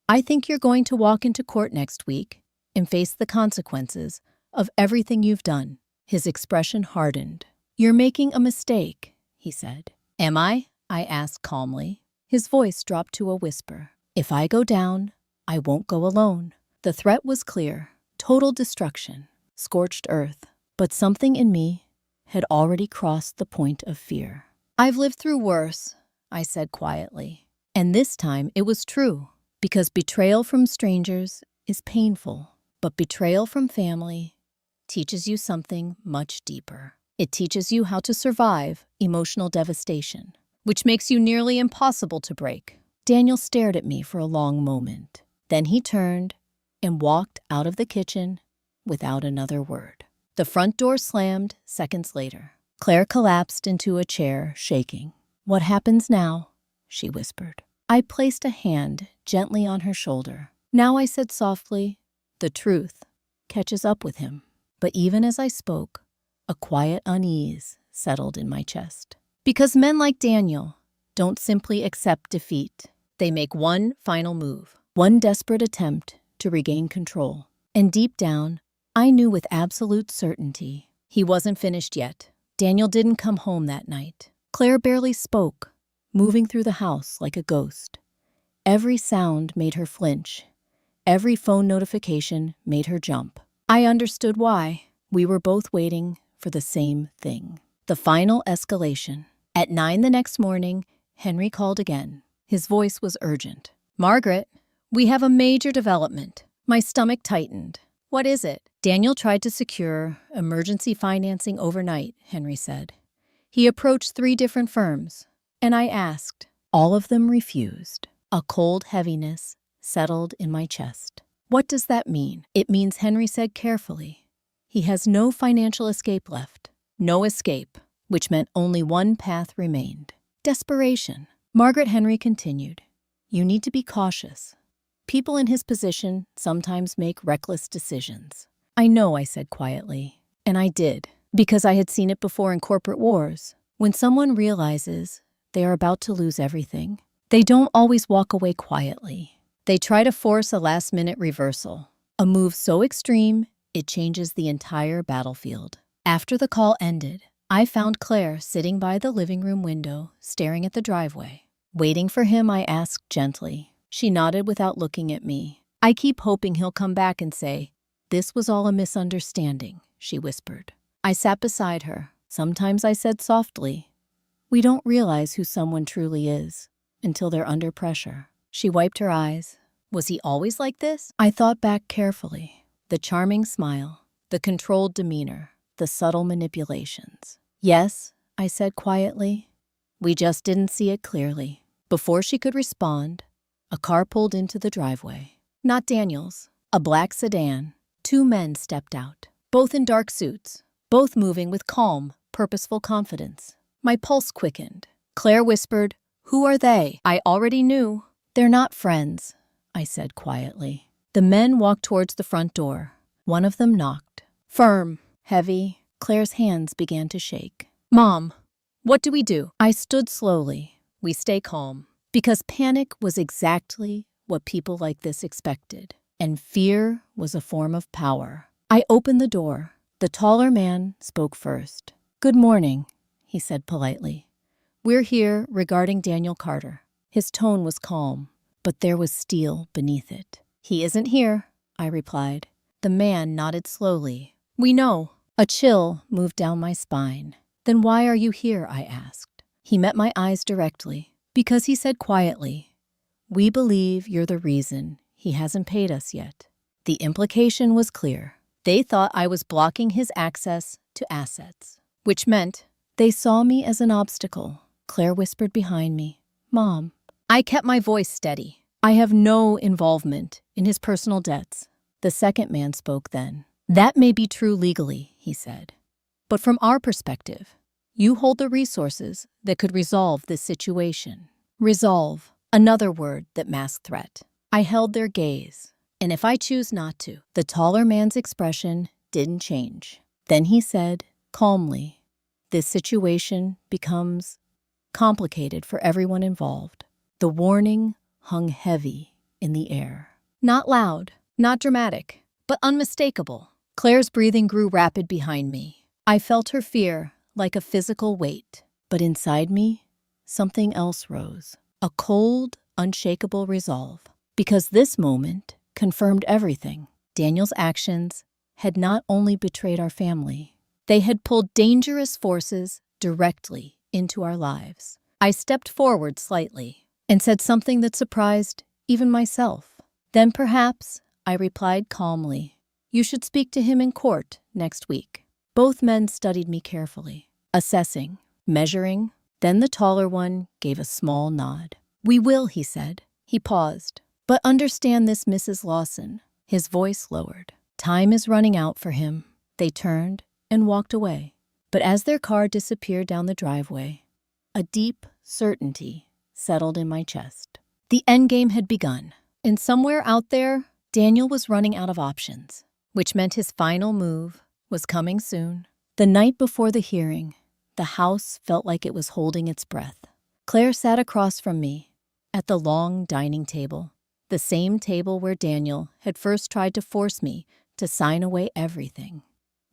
"I think you're going to walk into court next week and face the consequences of everything you've done." His expression hardened. "You're making a mistake," he said. "Am I?" I asked calmly. His voice dropped to a whisper. "If I go down, I won't go alone." The threat was clear. Total destruction. Scorched earth. But something in me had already crossed the point of fear. "I've lived through worse," I said quietly. And this time it was true. Because betrayal from strangers is painful. But betrayal from family teaches you something much deeper. It teaches you how to survive emotional devastation, which makes you nearly impossible to break. Daniel stared at me for a long moment. Then he turned and walked out of the kitchen without another word. The front door slammed seconds later. Claire collapsed into a chair, shaking. "What happens now?" she whispered. I placed a hand gently on her shoulder. "Now," I said softly, "the truth catches up with him." But even as I spoke, a quiet unease settled in my chest. Because men like Daniel don't simply accept defeat. They make one final move, one desperate attempt to regain control. And deep down, I knew with absolute certainty he wasn't finished yet. Daniel didn't come home that night. Claire barely spoke, moving through the house like a ghost. Every sound made her flinch. Every phone notification made her jump. I understood why. We were both waiting for the same thing. The final escalation. At 9 the next morning, Henry called again. His voice was urgent. "Margaret, we have a major development." My stomach tightened. "What is it?" "Daniel tried to secure emergency financing overnight," Henry said. "He approached 3 different firms, and I asked. All of them refused." A cold heaviness settled in my chest. "What does that mean?" "It means," Henry said carefully, "he has no financial escape left." No escape, which meant only one path remained. Desperation. Margaret, Henry continued, "You need to be cautious. People in his position sometimes make reckless decisions." "I know," I said quietly. And I did, because I had seen it before in corporate wars. When someone realizes they are about to lose everything, they don't always walk away quietly. They try to force a last-minute reversal, a move so extreme it changes the entire battlefield. After the call ended, I found Claire sitting by the living room window, staring at the driveway. Waiting for him, I asked gently. She nodded without looking at me. "I keep hoping he'll come back and say, 'This was all a misunderstanding,'" she whispered. I sat beside her. Sometimes I said softly, "We don't realize who someone truly is until they're under pressure." She wiped her eyes. Was he always like this? I thought back carefully. The charming smile, the controlled demeanor, the subtle manipulations. "Yes," I said quietly. "We just didn't see it clearly." Before she could respond, a car pulled into the driveway. Not Daniel's. A black sedan. 2 men stepped out, both in dark suits, both moving with calm, purposeful confidence. My pulse quickened. Claire whispered, "Who are they?" I already knew. "They're not friends," I said quietly. The men walked towards the front door. One of them knocked. Firm, heavy. Claire's hands began to shake. "Mom, what do we do?" I stood slowly. "We stay calm." Because panic was exactly what people like this expected. And fear was a form of power. I opened the door. The taller man spoke first. "Good morning," he said politely. "We're here regarding Daniel Carter." His tone was calm, but there was steel beneath it. "He isn't here," I replied. The man nodded slowly. "We know." A chill moved down my spine. "Then why are you here?" I asked. He met my eyes directly. "Because," he said quietly, "we believe you're the reason he hasn't paid us yet." The implication was clear. They thought I was blocking his access to assets, which meant they saw me as an obstacle. Claire whispered behind me, "Mom." I kept my voice steady. "I have no involvement in his personal debts." The second man spoke then. "That may be true legally," he said. "But from our perspective, you hold the resources that could resolve this situation." Resolve, another word that masked threat. I held their gaze. "And if I choose not to?" The taller man's expression didn't change. Then he said, calmly, "This situation becomes complicated for everyone involved." The warning hung heavy in the air. Not loud, not dramatic, but unmistakable. Claire's breathing grew rapid behind me. I felt her fear like a physical weight. But inside me, something else rose. A cold, unshakable resolve. Because this moment confirmed everything. Daniel's actions had not only betrayed our family, they had pulled dangerous forces directly into our lives. I stepped forward slightly and said something that surprised even myself. "Then perhaps," I replied calmly, "you should speak to him in court next week." Both men studied me carefully, assessing, measuring. Then the taller one gave a small nod. "We will," he said. He paused. "But understand this, Mrs. Lawson." His voice lowered. "Time is running out for him." They turned and walked away. But as their car disappeared down the driveway, a deep certainty settled in my chest. The endgame had begun. And somewhere out there, Daniel was running out of options, which meant his final move was coming soon. The night before the hearing, the house felt like it was holding its breath. Claire sat across from me at the long dining table, the same table where Daniel had first tried to force me to sign away everything.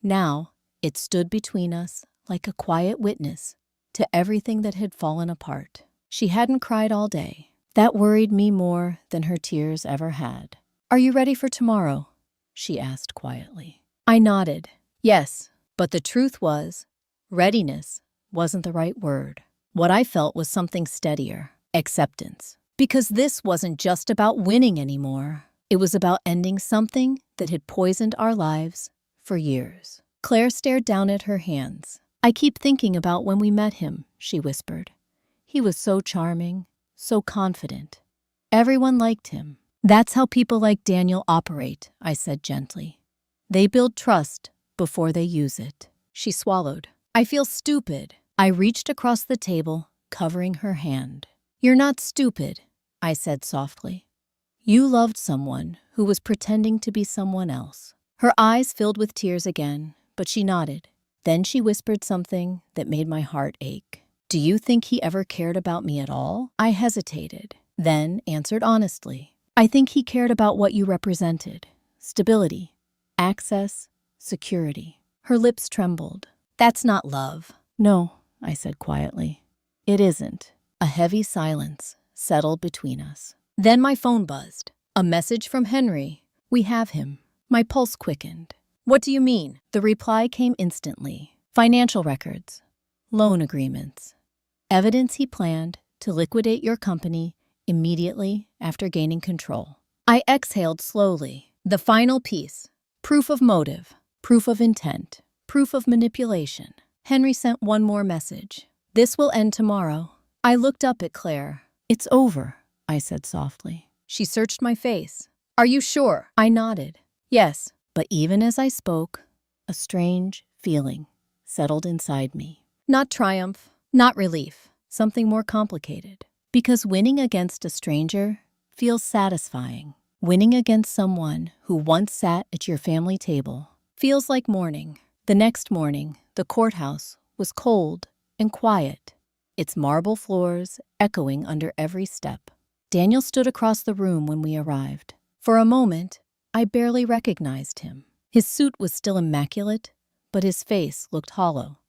Now, it stood between us like a quiet witness to everything that had fallen apart. She hadn't cried all day. That worried me more than her tears ever had. "Are you ready for tomorrow?" she asked quietly. I nodded. Yes, but the truth was, readiness wasn't the right word. What I felt was something steadier, acceptance. Because this wasn't just about winning anymore. It was about ending something that had poisoned our lives for years. Claire stared down at her hands. "I keep thinking about when we met him," she whispered. "He was so charming, so confident. Everyone liked him." "That's how people like Daniel operate," I said gently. "They build trust before they use it." She swallowed. "I feel stupid." I reached across the table, covering her hand. "You're not stupid," I said softly. "You loved someone who was pretending to be someone else." Her eyes filled with tears again, but she nodded. Then she whispered something that made my heart ache. "Do you think he ever cared about me at all?" I hesitated, then answered honestly. "I think he cared about what you represented. Stability, access, security." Her lips trembled. "That's not love." "No," I said quietly. "It isn't." A heavy silence settled between us. Then my phone buzzed. A message from Henry. "We have him." My pulse quickened. "What do you mean?" The reply came instantly. "Financial records, loan agreements, evidence he planned to liquidate your company immediately after gaining control." I exhaled slowly. The final piece. Proof of motive, proof of intent, proof of manipulation. Henry sent one more message. "This will end tomorrow." I looked up at Claire. "It's over," I said softly. She searched my face. "Are you sure?" I nodded. "Yes." But even as I spoke, a strange feeling settled inside me. Not triumph, not relief, something more complicated. Because winning against a stranger feels satisfying. Winning against someone who once sat at your family table feels like morning. The next morning, the courthouse was cold and quiet, its marble floors echoing under every step. Daniel stood across the room when we arrived. For a moment, I barely recognized him. His suit was still immaculate, but his face looked hollow.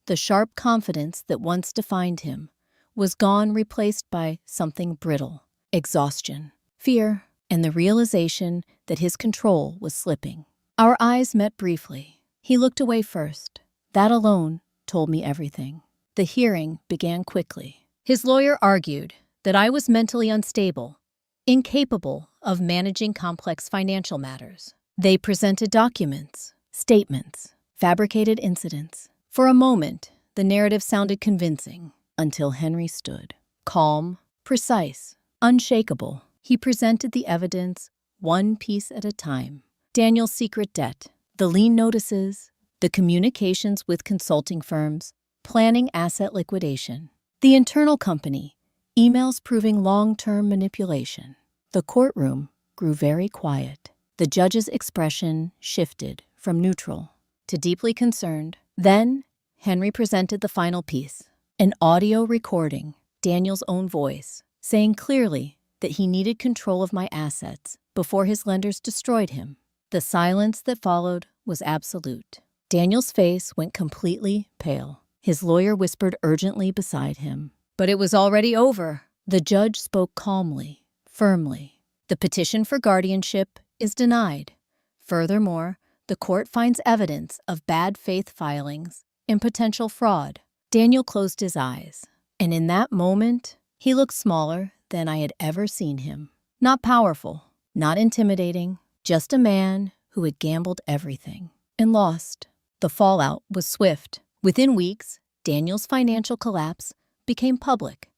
The sharp confidence that once defined him was gone, replaced by something brittle, exhaustion, fear, and the realization that his control was slipping. Our eyes met briefly. He looked away first. That alone told me everything. The hearing began quickly. His lawyer argued that I was mentally unstable, incapable of managing complex financial matters. They presented documents, statements, fabricated incidents. For a moment, the narrative sounded convincing, until Henry stood. Calm, precise, unshakable. He presented the evidence one piece at a time. Daniel's secret debt, the lien notices, the communications with consulting firms, planning asset liquidation. The internal company, emails proving long-term manipulation. The courtroom grew very quiet. The judge's expression shifted from neutral to deeply concerned. Then, Henry presented the final piece, an audio recording, Daniel's own voice, saying clearly that he needed control of my assets before his lenders destroyed him. The silence that followed was absolute. Daniel's face went completely pale. His lawyer whispered urgently beside him. But it was already over. The judge spoke calmly, firmly. The petition for guardianship is denied. Furthermore, the court finds evidence of bad faith filings and potential fraud. Daniel closed his eyes, and in that moment, he looked smaller than I had ever seen him. Not powerful, not intimidating, just a man who had gambled everything and lost. The fallout was swift. Within weeks, Daniel's financial collapse became public.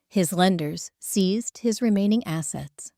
His lenders seized his remaining assets.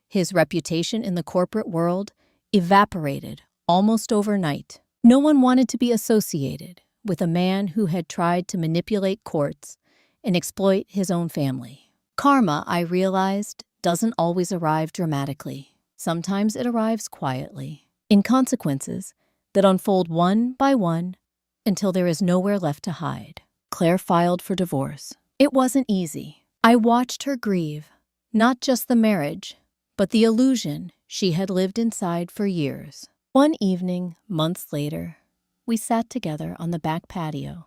His reputation in the corporate world evaporated almost overnight. No one wanted to be associated with a man who had tried to manipulate courts and exploit his own family. Karma, I realized, doesn't always arrive dramatically. Sometimes it arrives quietly, in consequences that unfold one by one until there is nowhere left to hide. Claire filed for divorce. It wasn't easy. I watched her grieve, not just the marriage, but the illusion she had lived inside for years. One evening, months later, we sat together on the back patio,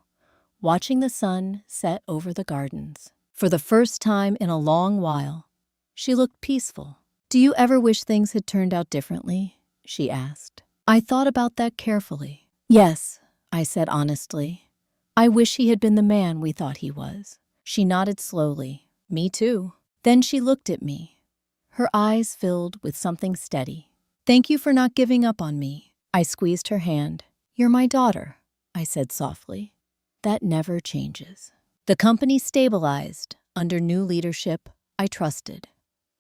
watching the sun set over the gardens. For the first time in a long while, she looked peaceful. "Do you ever wish things had turned out differently?" she asked. I thought about that carefully. "Yes," I said honestly. "I wish he had been the man we thought he was." She nodded slowly. "Me too." Then she looked at me, her eyes filled with something steady. "Thank you for not giving up on me." I squeezed her hand. "You're my daughter," I said softly. "That never changes." The company stabilized. Under new leadership, I trusted.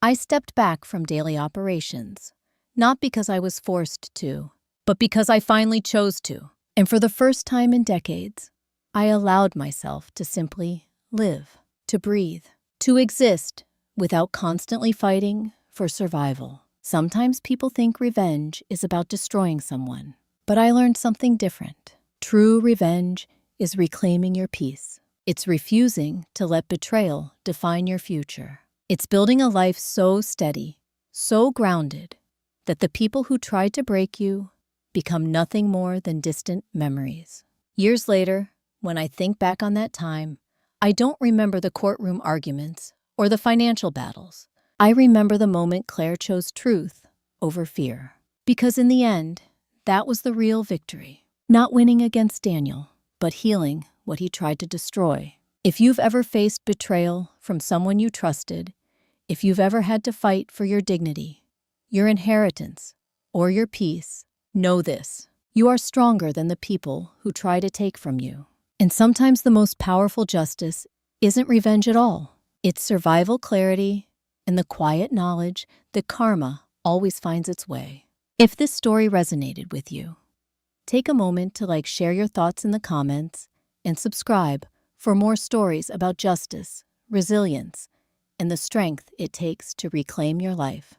I stepped back from daily operations, not because I was forced to, but because I finally chose to. And for the first time in decades, I allowed myself to simply live, to breathe, to exist without constantly fighting for survival. Sometimes people think revenge is about destroying someone, but I learned something different. True revenge is reclaiming your peace. It's refusing to let betrayal define your future. It's building a life so steady, so grounded, that the people who tried to break you become nothing more than distant memories. Years later, when I think back on that time, I don't remember the courtroom arguments or the financial battles. I remember the moment Claire chose truth over fear. Because in the end, that was the real victory. Not winning against Daniel, but healing what he tried to destroy. If you've ever faced betrayal from someone you trusted, if you've ever had to fight for your dignity, your inheritance, or your peace, know this: you are stronger than the people who try to take from you. And sometimes the most powerful justice isn't revenge at all. It's survival clarity and the quiet knowledge that karma always finds its way. If this story resonated with you, take a moment to share your thoughts in the comments and subscribe for more stories about justice, resilience, and the strength it takes to reclaim your life.